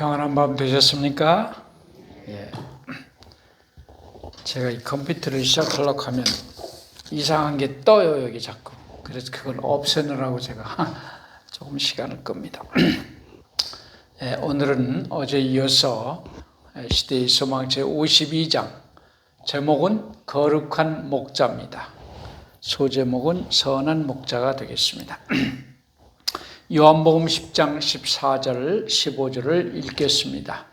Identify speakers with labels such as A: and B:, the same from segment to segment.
A: 평안한 밤 되셨습니까? 예. 제가 이 컴퓨터를 시작하려고 하면 이상한 게 떠요, 여기 자꾸. 그래서 그걸 없애느라고 제가 조금 시간을 끕니다. 예, 오늘은 어제 이어서 시대의 소망 제52장, 제목은 거룩한 목자입니다. 소제목은 선한 목자가 되겠습니다. 요한복음 10장 14절 15절을 읽겠습니다.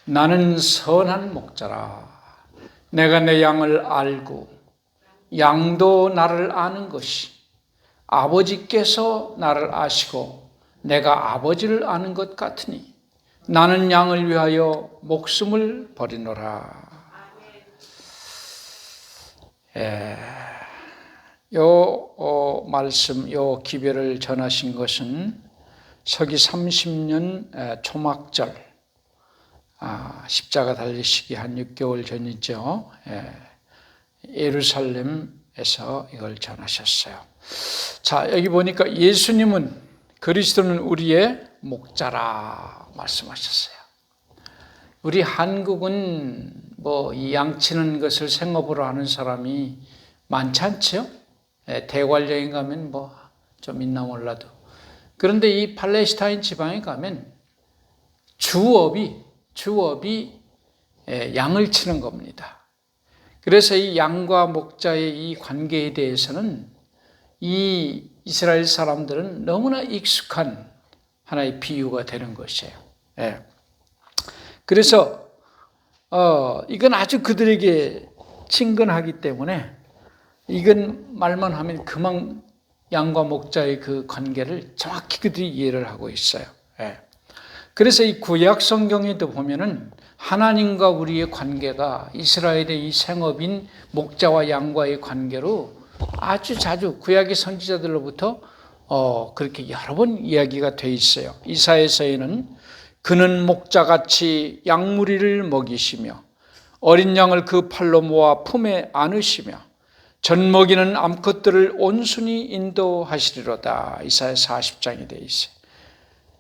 A: 나는 선한 목자라. 내가 내 양을 알고 양도 나를 아는 것이 아버지께서 나를 아시고 내가 아버지를 아는 것 같으니 나는 양을 위하여 목숨을 버리노라. 말씀, 기별을 전하신 것은 서기 30년 초막절, 십자가 달리시기 한 6개월 전이죠. 예루살렘에서 이걸 전하셨어요. 자, 여기 보니까 예수님은 그리스도는 우리의 목자라 말씀하셨어요. 우리 한국은 이 양치는 것을 생업으로 하는 사람이 많지 않죠? 대관령에 가면 좀 있나 몰라도. 그런데 이 팔레스타인 지방에 가면 주업이 양을 치는 겁니다. 그래서 이 양과 목자의 이 관계에 대해서는 이 이스라엘 사람들은 너무나 익숙한 하나의 비유가 되는 것이에요. 그래서 이건 아주 그들에게 친근하기 때문에 이건 말만 하면 그만 양과 목자의 그 관계를 정확히 그들이 이해를 하고 있어요. 그래서 이 구약 성경에도 보면은 하나님과 우리의 관계가 이스라엘의 이 생업인 목자와 양과의 관계로 아주 자주 구약의 선지자들로부터 그렇게 여러 번 이야기가 돼 있어요. 이사야서에는 그는 목자같이 양무리를 먹이시며 어린 양을 그 팔로 모아 품에 안으시며 젖먹이는 암컷들을 온순히 인도하시리로다. 이사야 40장에 되어 있어요.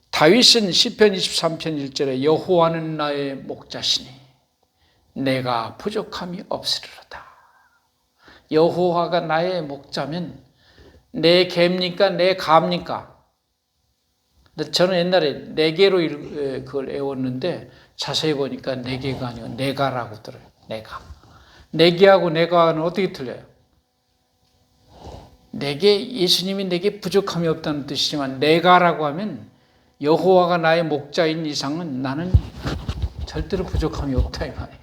A: 다윗은 시편 23편 1절에 여호와는 나의 목자시니 내가 부족함이 없으리로다. 여호와가 나의 목자면 내 개입니까? 내 가입니까? 저는 옛날에 네 개로 그걸 외웠는데 자세히 보니까 네 개가 아니고 내가라고 들어요. 내가. 네 개하고 내가는 어떻게 틀려요? 내게 예수님이 내게 부족함이 없다는 뜻이지만 내가라고 하면 여호와가 나의 목자인 이상은 나는 절대로 부족함이 없다 이 말이에요.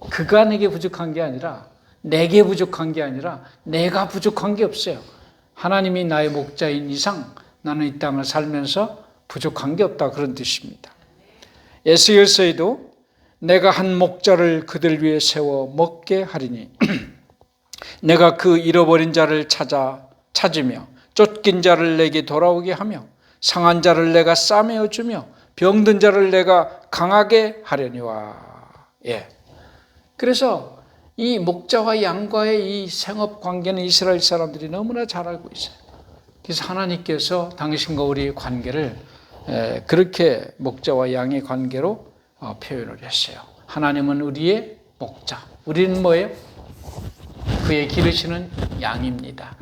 A: 그가 내게 부족한 게 아니라 내게 부족한 게 아니라 내가 부족한 게 없어요. 하나님이 나의 목자인 이상 나는 이 땅을 살면서 부족한 게 없다 그런 뜻입니다. 에스겔서에도 내가 한 목자를 그들 위해 세워 먹게 하리니 내가 그 잃어버린 자를 찾으며 쫓긴 자를 내게 돌아오게 하며 상한 자를 내가 싸매어 주며 병든 자를 내가 강하게 하려니와. 그래서 이 목자와 양과의 이 생업 관계는 이스라엘 사람들이 너무나 잘 알고 있어요. 그래서 하나님께서 당신과 우리의 관계를 그렇게 목자와 양의 관계로 표현을 했어요. 하나님은 우리의 목자. 우리는 뭐예요? 그의 기르시는 양입니다.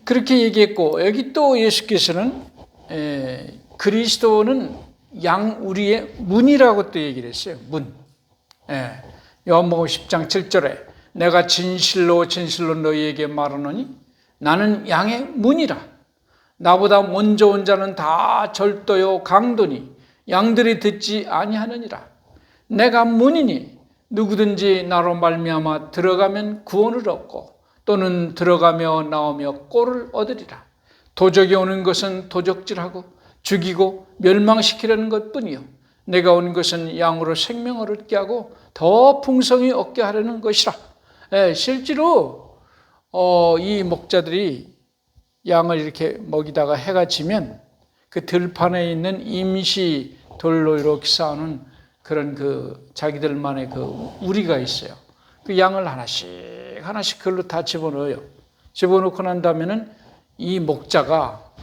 A: 그렇게 얘기했고 여기 또 예수께서는 그리스도는 우리의 문이라고 또 얘기를 했어요. 문. 요한복음 10장 7절에 내가 진실로 너희에게 말하노니 나는 양의 문이라. 나보다 먼저 온 자는 다 절도요 강도니 양들이 듣지 아니하느니라. 내가 문이니 누구든지 나로 말미암아 들어가면 구원을 얻고 또는 들어가며 나오며 꼴을 얻으리라. 도적이 오는 것은 도적질하고 죽이고 멸망시키려는 것뿐이요 내가 온 것은 양으로 생명을 얻게 하고 더 풍성히 얻게 하려는 것이라. 실제로 이 목자들이 양을 이렇게 먹이다가 해가 지면 그 들판에 있는 임시 돌로 이렇게 쌓아놓은 그런 자기들만의 우리가 있어요. 그 양을 하나씩 그걸로 다 집어넣어요. 집어넣고 난 다음에는 이 목자가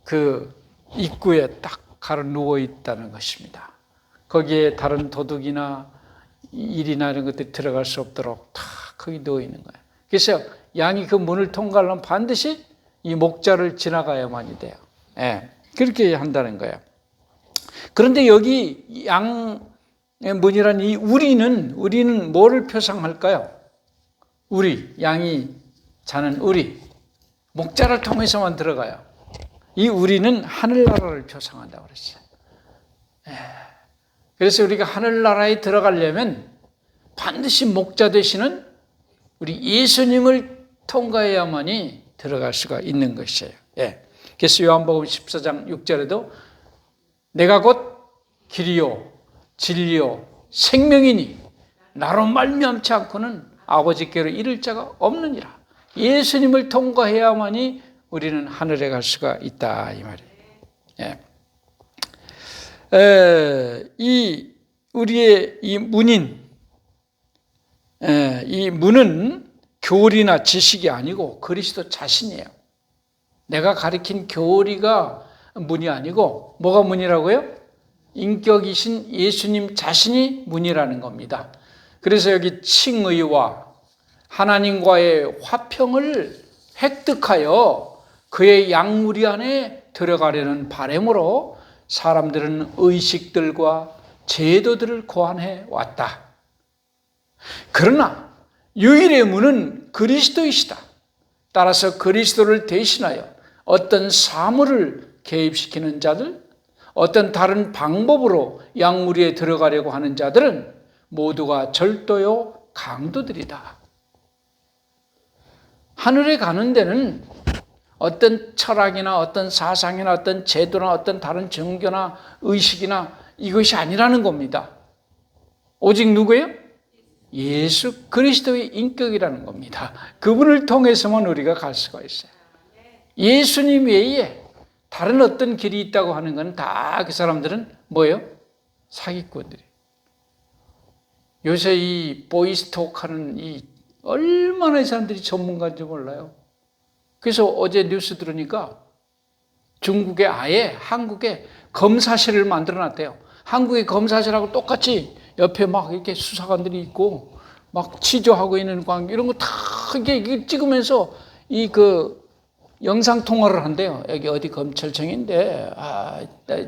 A: 그 입구에 딱 가로 누워 있다는 것입니다. 거기에 다른 도둑이나 일이나 이런 것들이 들어갈 수 없도록 다 거기 누워 있는 거예요. 그래서 양이 그 문을 통과하려면 반드시 이 목자를 지나가야만이 돼요. 예, 그렇게 한다는 거예요. 그런데 여기 양의 문이란 이 우리는 뭐를 표상할까요? 양이 자는 목자를 통해서만 들어가요. 이 우리는 하늘나라를 표상한다고 그랬어요. 그래서 우리가 하늘나라에 들어가려면 반드시 목자 되시는 우리 예수님을 통과해야만이 들어갈 수가 있는 것이에요. 그래서 요한복음 14장 6절에도 내가 곧 길이요 진리요 생명이니 나로 말미암지 않고는 아버지께로 이를 자가 없느니라. 예수님을 통과해야만이 우리는 하늘에 갈 수가 있다 이 말이에요. 이 우리의 이 문인, 이 문은 교리나 지식이 아니고 그리스도 자신이에요. 내가 가리킨 교리가 문이 아니고 뭐가 문이라고요? 인격이신 예수님 자신이 문이라는 겁니다. 그래서 여기 칭의와 하나님과의 화평을 획득하여 그의 양무리 안에 들어가려는 바람으로 사람들은 의식들과 제도들을 고안해 왔다. 그러나 유일의 문은 그리스도이시다. 따라서 그리스도를 대신하여 어떤 사물을 개입시키는 자들, 어떤 다른 방법으로 양무리에 들어가려고 하는 자들은 모두가 절도요 강도들이다. 하늘에 가는 데는 어떤 철학이나 어떤 사상이나 어떤 제도나 어떤 다른 종교나 의식이나 이것이 아니라는 겁니다. 오직 누구예요? 예수 그리스도의 인격이라는 겁니다. 그분을 통해서만 우리가 갈 수가 있어요. 예수님 외에 다른 어떤 길이 있다고 하는 건 다 그 사람들은 뭐예요? 사기꾼들이. 요새 이 보이스톡하는 이 얼마나 이 사람들이 전문가인지 몰라요. 그래서 어제 뉴스 들으니까 중국에 아예 한국에 검사실을 만들어놨대요. 한국의 검사실하고 똑같이 옆에 막 이렇게 수사관들이 있고 막 취조하고 있는 광고 이런 거 다 이게 찍으면서 이 그 영상 통화를 한대요. 여기 어디 검찰청인데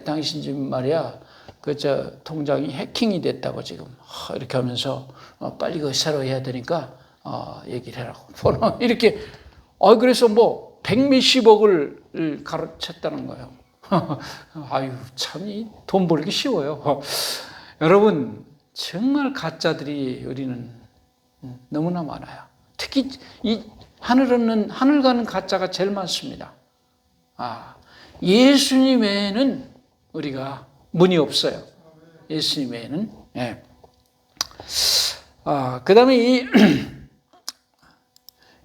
A: 당신 집 말이야 그 저 통장이 해킹이 됐다고 지금 이렇게 하면서 빨리 그거 새로 해야 되니까 얘기를 해라고 번호 이렇게 그래서 뭐 100몇십억을 가로챘다는 거예요. 아유 참 이 돈 벌기 쉬워요. 여러분 정말 가짜들이 우리는 너무나 많아요. 특히 이 하늘 가는 가짜가 제일 많습니다. 예수님 외에는 우리가 문이 없어요. 예수님 외에는. 그 다음에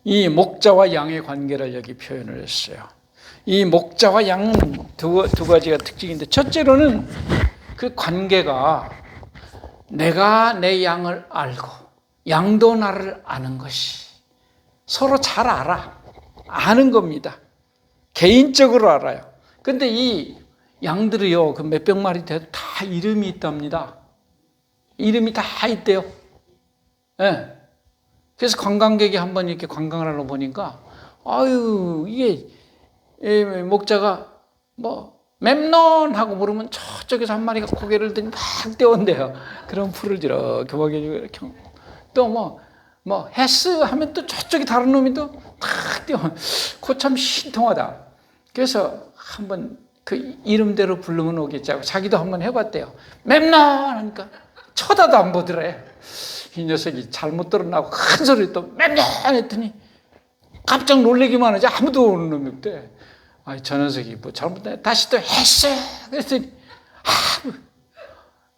A: 이 목자와 양의 관계를 여기 표현을 했어요. 이 목자와 양은 두 가지가 특징인데, 첫째로는 그 관계가 내가 내 양을 알고 양도 나를 아는 것이 서로 잘 아는 겁니다. 개인적으로 알아요. 근데 이 양들이요, 그 몇백 마리 돼도 다 이름이 있답니다. 이름이 다 있대요. 그래서 관광객이 한번 이렇게 관광을 하러 보니까, 이게 목자가 뭐 memnon 하고 물으면 저쪽에서 한 마리가 고개를 들고 막 뛰어온대요. 그럼 풀을 이렇게 먹여주고 이렇게 또 뭐 헤스 하면 또 저쪽에 다른 놈이 또 탁 뛰어. 그거 참 신통하다. 그래서 한번 그 이름대로 부르면 오겠지 하고 자기도 한번 해봤대요. memnon 하니까 쳐다도 안 보더래. 이 녀석이 잘못 들었나고 큰 소리 또 memnon 했더니 깜짝 놀래기만 하지 아무도 오는 놈이 없대. 저 녀석이 뭐 잘못했네. 다시 또 했어. 그랬더니,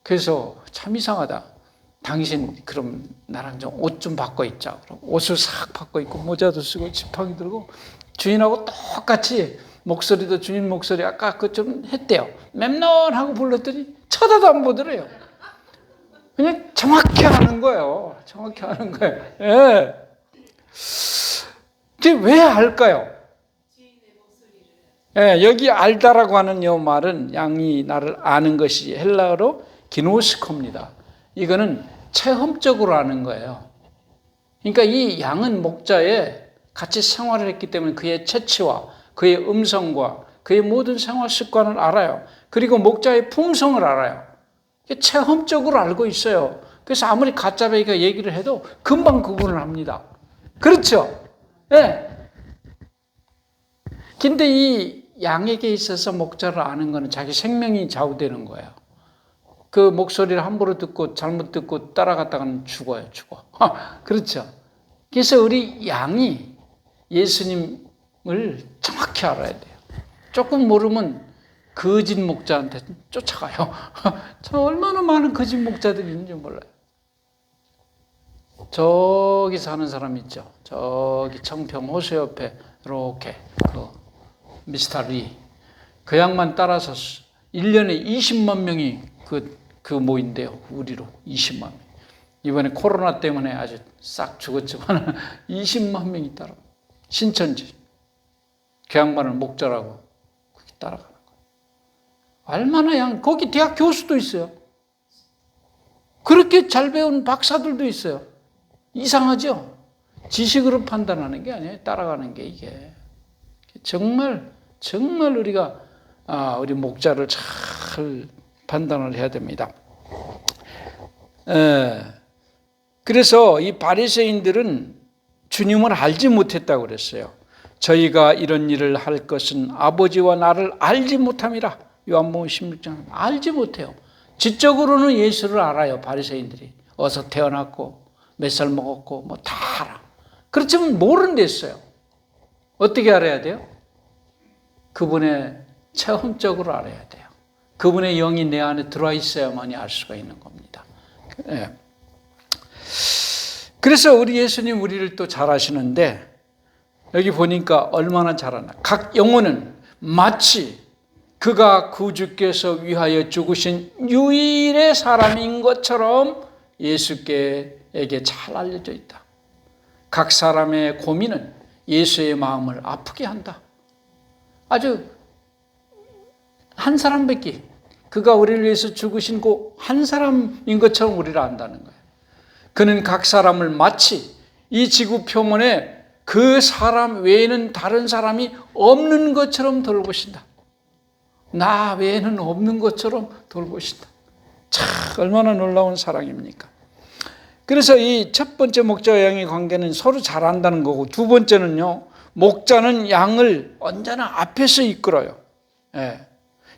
A: 그래서 참 이상하다. 당신 그럼 나랑 좀 옷 좀 바꿔 입자. 그럼 옷을 싹 바꿔 입고 모자도 쓰고 지팡이 들고 주인하고 똑같이 목소리도 주인 목소리 아까 그 좀 했대요. 맴넌 하고 불렀더니 쳐다도 안 보더래요. 그냥 정확히 하는 거예요. 정확히 하는 거예요. 이게 왜 할까요? 예, 여기 알다라고 하는 이 말은 양이 나를 아는 것이 헬라어로 기노스코입니다. 이거는 체험적으로 아는 거예요. 그러니까 이 양은 목자에 같이 생활을 했기 때문에 그의 체취와 그의 음성과 그의 모든 생활 습관을 알아요. 그리고 목자의 품성을 알아요. 체험적으로 알고 있어요. 그래서 아무리 가짜배기가 얘기를 해도 금방 구분을 합니다. 그렇죠? 예. 근데 이 양에게 있어서 목자를 아는 거는 자기 생명이 좌우되는 거예요. 그 목소리를 함부로 듣고 잘못 듣고 따라갔다가는 죽어요, 죽어. 그렇죠? 그래서 우리 양이 예수님을 정확히 알아야 돼요. 조금 모르면 거짓 목자한테 쫓아가요. 저 얼마나 많은 거짓 목자들이 있는지 몰라요. 저기 사는 사람 있죠. 저기 청평 호수 옆에 이렇게 그 미스터 리. 그 양만 따라서 1년에 20만 명이 그 모인대요. 우리로 20만 명. 이번에 코로나 때문에 아주 싹 죽었지만 20만 명이 따라. 신천지. 그 양반을 목자라고 따라가는 거예요. 얼마나 거기 대학 교수도 있어요. 그렇게 잘 배운 박사들도 있어요. 이상하죠? 지식으로 판단하는 게 아니에요. 따라가는 게 이게. 정말 우리가 우리 목자를 잘 판단을 해야 됩니다. 그래서 이 바리새인들은 주님을 알지 못했다고 그랬어요. 저희가 이런 일을 할 것은 아버지와 나를 알지 못함이라. 요한복음 16장 알지 못해요. 지적으로는 예수를 알아요. 바리새인들이 어디서 태어났고 몇 살 먹었고 뭐 다 알아. 그렇지만 모르는 데 있어요. 어떻게 알아야 돼요? 그분의 체험적으로 알아야 돼요. 그분의 영이 내 안에 들어와 있어야만이 알 수가 있는 겁니다. 네. 그래서 우리 예수님 우리를 또 잘 아시는데 여기 보니까 얼마나 잘 아나. 각 영혼은 마치 그가 구주께서 위하여 죽으신 유일의 사람인 것처럼 예수께에게 잘 알려져 있다. 각 사람의 고민은 예수의 마음을 아프게 한다. 아주 한 사람밖에 그가 우리를 위해서 죽으신 그 한 사람인 것처럼 우리를 안다는 거예요. 그는 각 사람을 마치 이 지구 표면에 그 사람 외에는 다른 사람이 없는 것처럼 돌보신다. 나 외에는 없는 것처럼 돌보신다. 참 얼마나 놀라운 사랑입니까? 그래서 이 첫 번째 목자와 양의 관계는 서로 잘 안다는 거고, 두 번째는요, 목자는 양을 언제나 앞에서 이끌어요. 예.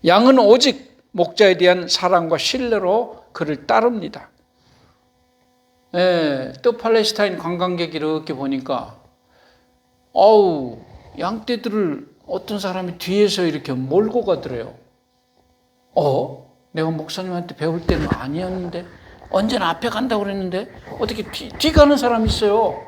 A: 양은 오직 목자에 대한 사랑과 신뢰로 그를 따릅니다. 예. 또 팔레스타인 관광객 이렇게 보니까 양떼들을 어떤 사람이 뒤에서 이렇게 몰고 가더래요. 내가 목사님한테 배울 때는 아니었는데 언제나 앞에 간다고 그랬는데 어떻게 뒤 가는 사람이 있어요.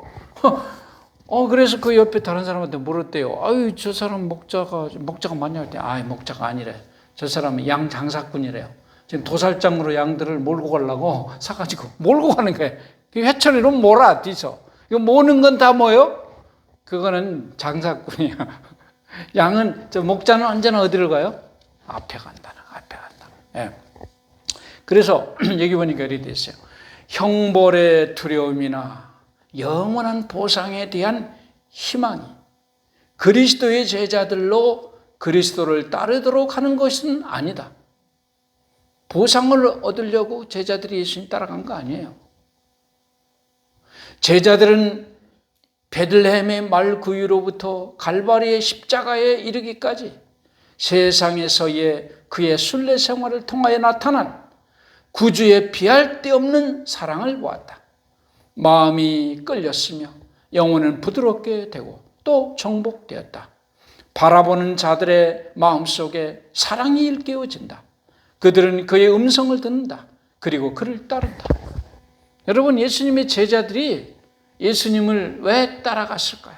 A: 그래서 그 옆에 다른 사람한테 물었대요. 저 사람 목자가 맞냐? 그랬더니 목자가 아니래. 저 사람은 양 장사꾼이래요. 지금 도살장으로 양들을 몰고 가려고 사가지고 몰고 가는 거예요. 회초리로 몰아 뒤서. 이거 모는 건 다 뭐예요? 그거는 장사꾼이야. 목자는 언제나 어디를 가요? 앞에 간다. 예. 그래서 여기 보니까 이렇게 돼 있어요. 형벌의 두려움이나 영원한 보상에 대한 희망이 그리스도의 제자들로 그리스도를 따르도록 하는 것은 아니다. 보상을 얻으려고 제자들이 예수님 따라간 거 아니에요. 제자들은 베들레헴의 말구유로부터 갈바리의 십자가에 이르기까지 세상에서의 그의 순례 생활을 통하여 나타난 구주의 비할 데 없는 사랑을 보았다. 마음이 끌렸으며 영혼은 부드럽게 되고 또 정복되었다. 바라보는 자들의 마음속에 사랑이 일깨워진다. 그들은 그의 음성을 듣는다. 그리고 그를 따른다. 여러분, 예수님의 제자들이 예수님을 왜 따라갔을까요?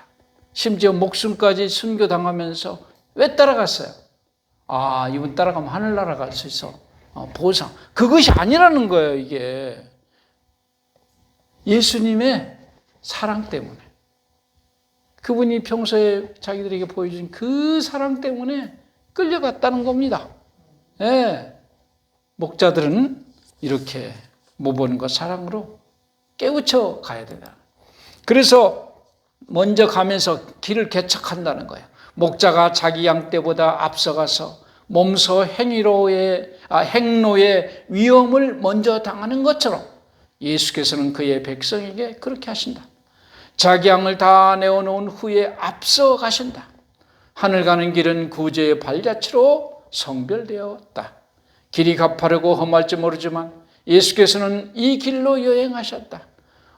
A: 심지어 목숨까지 순교당하면서 왜 따라갔어요? 이분 따라가면 하늘나라 갈 수 있어. 보상. 그것이 아니라는 거예요, 이게. 예수님의 사랑 때문에. 그분이 평소에 자기들에게 보여준 그 사랑 때문에 끌려갔다는 겁니다. 예. 목자들은 이렇게 못 보는 것 사랑으로 깨우쳐 가야 된다. 그래서 먼저 가면서 길을 개척한다는 거예요. 목자가 자기 양 떼보다 앞서가서 몸소 행로의 위험을 먼저 당하는 것처럼 예수께서는 그의 백성에게 그렇게 하신다. 자기 양을 다 내어놓은 후에 앞서 가신다. 하늘 가는 길은 구제의 발자취로 성별되었다. 길이 가파르고 험할지 모르지만 예수께서는 이 길로 여행하셨다.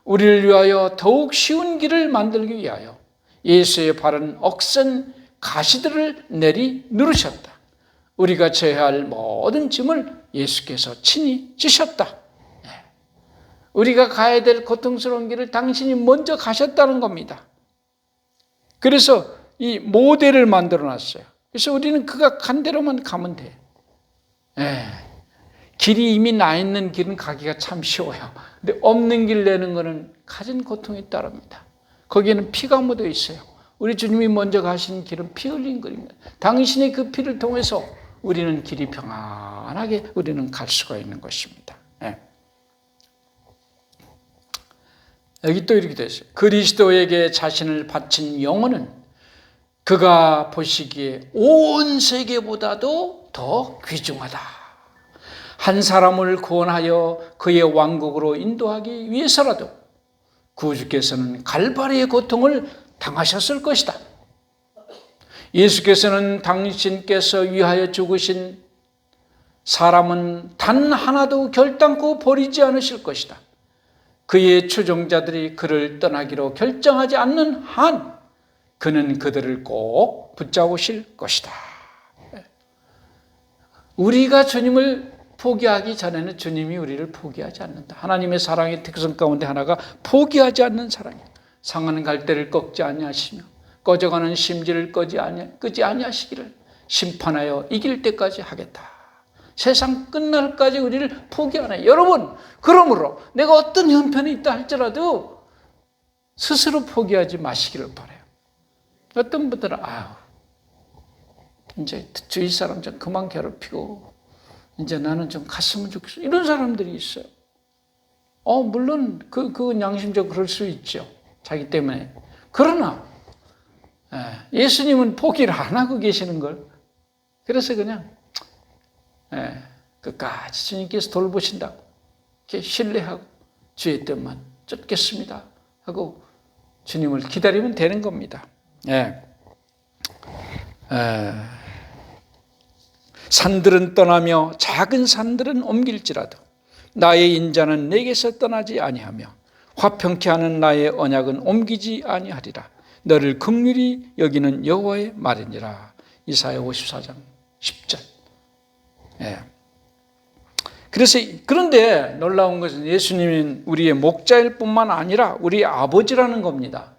A: 우리를 위하여 더욱 쉬운 길을 만들기 위하여 예수의 바른 억센 가시들을 내리 누르셨다. 우리가 져야 할 모든 짐을 예수께서 친히 지셨다. 우리가 가야 될 고통스러운 길을 당신이 먼저 가셨다는 겁니다. 그래서 이 모델을 만들어 놨어요. 그래서 우리는 그가 간 대로만 가면 돼. 길이 이미 나 있는 길은 가기가 참 쉬워요. 근데 없는 길 내는 거는 가진 고통이 따릅니다. 거기에는 피가 묻어 있어요. 우리 주님이 먼저 가신 길은 피 흘린 길입니다. 당신의 그 피를 통해서 우리는 길이 평안하게 우리는 갈 수가 있는 것입니다. 여기 또 이렇게 되어 있어요. 그리스도에게 자신을 바친 영혼은 그가 보시기에 온 세계보다도 더 귀중하다. 한 사람을 구원하여 그의 왕국으로 인도하기 위해서라도 구주께서는 갈바리의 고통을 당하셨을 것이다. 예수께서는 당신께서 위하여 죽으신 사람은 단 하나도 결단코 버리지 않으실 것이다. 그의 추종자들이 그를 떠나기로 결정하지 않는 한 그는 그들을 꼭 붙잡으실 것이다. 우리가 주님을 포기하기 전에는 주님이 우리를 포기하지 않는다. 하나님의 사랑의 특성 가운데 하나가 포기하지 않는 사랑이에요. 상하는 갈대를 꺾지 아니하시며 꺼져가는 심지를 끄지 아니하시기를 심판하여 이길 때까지 하겠다. 세상 끝날까지 우리를 포기 안 해요. 여러분, 그러므로 내가 어떤 형편이 있다 할지라도 스스로 포기하지 마시기를 바라요. 어떤 분들은 이제 주위 사람 좀 그만 괴롭히고 이제 나는 좀 갔으면 좋겠어. 이런 사람들이 있어요. 물론 그 양심적으로 그럴 수 있죠. 자기 때문에. 그러나 예수님은 포기를 안 하고 계시는 걸. 그래서 그냥 끝까지 주님께서 돌보신다고 이렇게 신뢰하고 주의 뜻만 쫓겠습니다 하고 주님을 기다리면 되는 겁니다. 산들은 떠나며 작은 산들은 옮길지라도 나의 인자는 내게서 떠나지 아니하며 화평케 하는 나의 언약은 옮기지 아니하리라. 너를 긍휼히 여기는 여호와의 말이니라. 이사야 54장 10절. 그런데 놀라운 것은 예수님은 우리의 목자일 뿐만 아니라 우리 아버지라는 겁니다.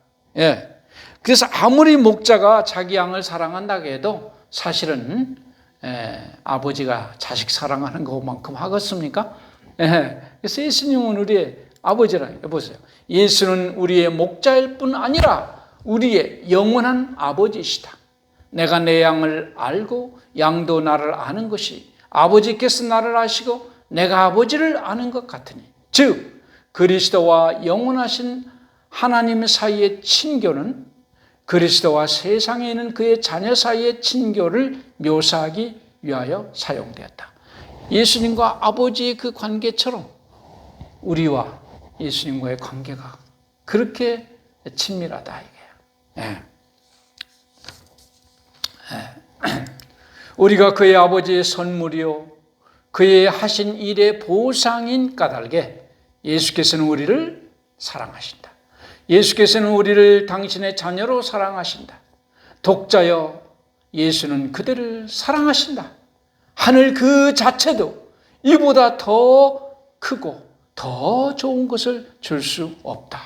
A: 그래서 아무리 목자가 자기 양을 사랑한다고 해도 사실은 아버지가 자식 사랑하는 것만큼 하겠습니까? 그래서 예수님은 우리의 아버지라. 보세요. 예수는 우리의 목자일 뿐 아니라 우리의 영원한 아버지시다. 내가 내 양을 알고 양도 나를 아는 것이 아버지께서 나를 아시고 내가 아버지를 아는 것 같으니, 즉 그리스도와 영원하신 하나님 사이의 친교는 그리스도와 세상에 있는 그의 자녀 사이의 친교를 묘사하기 위하여 사용되었다. 예수님과 아버지의 그 관계처럼 우리와 예수님과의 관계가 그렇게 친밀하다 이게요. 우리가 그의 아버지의 선물이요 그의 하신 일의 보상인 까닭에 예수께서는 우리를 사랑하신다. 예수께서는 우리를 당신의 자녀로 사랑하신다. 독자여 예수는 그들을 사랑하신다. 하늘 그 자체도 이보다 더 크고 더 좋은 것을 줄 수 없다.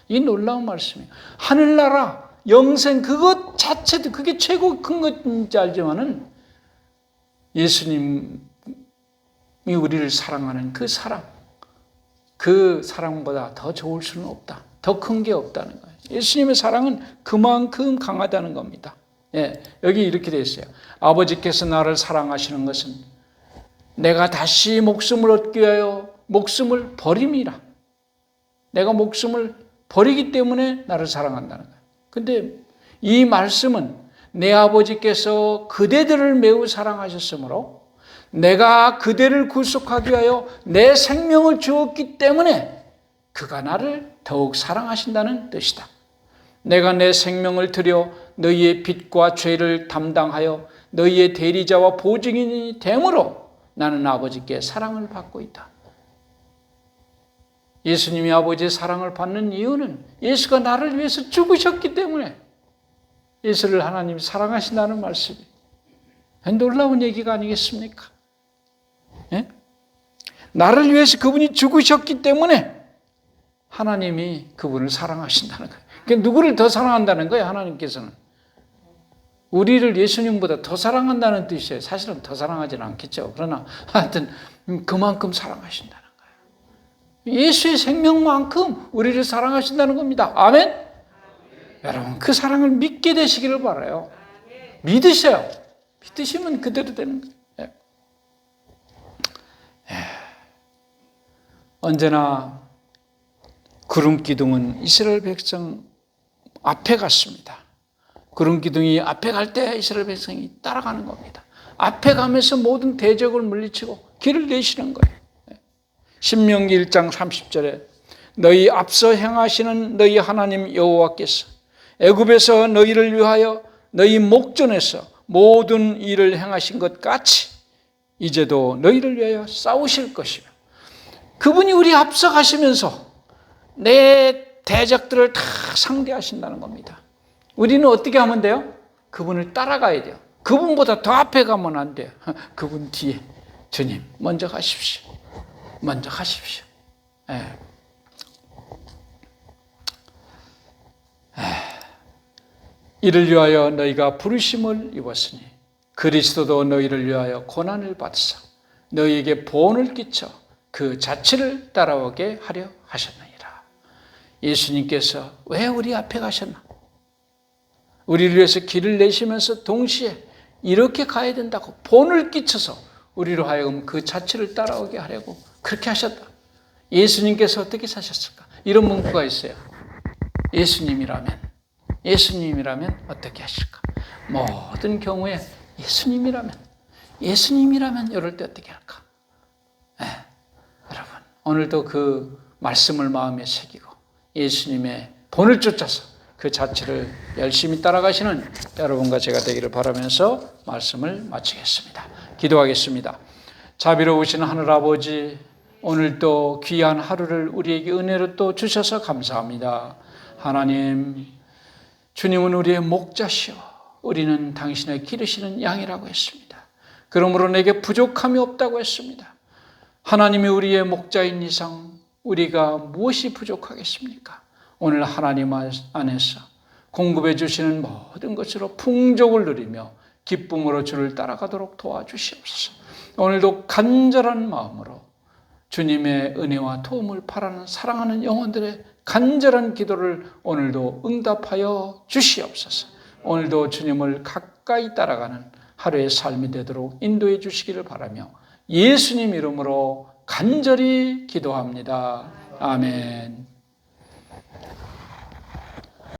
A: 이 놀라운 말씀이에요. 하늘나라 영생 그것 자체도 그게 최고 큰 것인지 알지만은 예수님이 우리를 사랑하는 그 사랑보다 더 좋을 수는 없다. 더 큰 게 없다는 거예요. 예수님의 사랑은 그만큼 강하다는 겁니다. 예, 여기 이렇게 되어 있어요. 아버지께서 나를 사랑하시는 것은 내가 다시 목숨을 얻기 위하여 목숨을 버림이라. 내가 목숨을 버리기 때문에 나를 사랑한다는 거예요. 근데 이 말씀은 내 아버지께서 그대들을 매우 사랑하셨으므로 내가 그대를 구속하기 위하여 내 생명을 주었기 때문에 그가 나를 더욱 사랑하신다는 뜻이다. 내가 내 생명을 들여 너희의 빚과 죄를 담당하여 너희의 대리자와 보증인이 되므로 나는 아버지께 사랑을 받고 있다. 예수님이 아버지의 사랑을 받는 이유는 예수가 나를 위해서 죽으셨기 때문에 예수를 하나님이 사랑하신다는 말씀이 놀라운 얘기가 아니겠습니까? 예? 나를 위해서 그분이 죽으셨기 때문에 하나님이 그분을 사랑하신다는 거예요. 그러니까 누구를 더 사랑한다는 거예요, 하나님께서는. 우리를 예수님보다 더 사랑한다는 뜻이에요. 사실은 더 사랑하지는 않겠죠. 그러나 하여튼 그만큼 사랑하신다는 거예요. 예수의 생명만큼 우리를 사랑하신다는 겁니다. 아멘? 여러분, 그 사랑을 믿게 되시기를 바라요. 믿으셔요. 믿으시면 그대로 되는 거예요. 언제나 구름 기둥은 이스라엘 백성 앞에 갔습니다. 구름 기둥이 앞에 갈 때 이스라엘 백성이 따라가는 겁니다. 앞에 가면서 모든 대적을 물리치고 길을 내시는 거예요. 신명기 1장 30절에 너희 앞서 행하시는 너희 하나님 여호와께서 애굽에서 너희를 위하여 너희 목전에서 모든 일을 행하신 것 같이 이제도 너희를 위하여 싸우실 것이며, 그분이 우리 앞서 가시면서 내 대적들을 다 상대하신다는 겁니다. 우리는 어떻게 하면 돼요? 그분을 따라가야 돼요. 그분보다 더 앞에 가면 안 돼요. 그분 뒤에 주님 먼저 가십시오. 먼저 가십시오. 이를 위하여 너희가 부르심을 입었으니 그리스도도 너희를 위하여 고난을 받으사 너희에게 보응을 끼쳐 그 자취를 따라오게 하려 하셨느니라. 예수님께서 왜 우리 앞에 가셨나? 우리를 위해서 길을 내시면서 동시에 이렇게 가야 된다고 본을 끼쳐서 우리로 하여금 그 자취를 따라오게 하려고 그렇게 하셨다. 예수님께서 어떻게 사셨을까? 이런 문구가 있어요. 예수님이라면 어떻게 하실까? 모든 경우에 예수님이라면 이럴 때 어떻게 할까? 여러분, 오늘도 그 말씀을 마음에 새기고 예수님의 본을 쫓아서 그 자체를 열심히 따라가시는 여러분과 제가 되기를 바라면서 말씀을 마치겠습니다. 기도하겠습니다. 자비로우신 하늘아버지, 오늘도 귀한 하루를 우리에게 은혜로 또 주셔서 감사합니다. 하나님, 주님은 우리의 목자시오 우리는 당신의 기르시는 양이라고 했습니다. 그러므로 내게 부족함이 없다고 했습니다. 하나님이 우리의 목자인 이상 우리가 무엇이 부족하겠습니까? 오늘 하나님 안에서 공급해 주시는 모든 것으로 풍족을 누리며 기쁨으로 주를 따라가도록 도와주시옵소서. 오늘도 간절한 마음으로 주님의 은혜와 도움을 바라는 사랑하는 영혼들의 간절한 기도를 오늘도 응답하여 주시옵소서. 오늘도 주님을 가까이 따라가는 하루의 삶이 되도록 인도해 주시기를 바라며 예수님 이름으로 간절히 기도합니다. 아멘.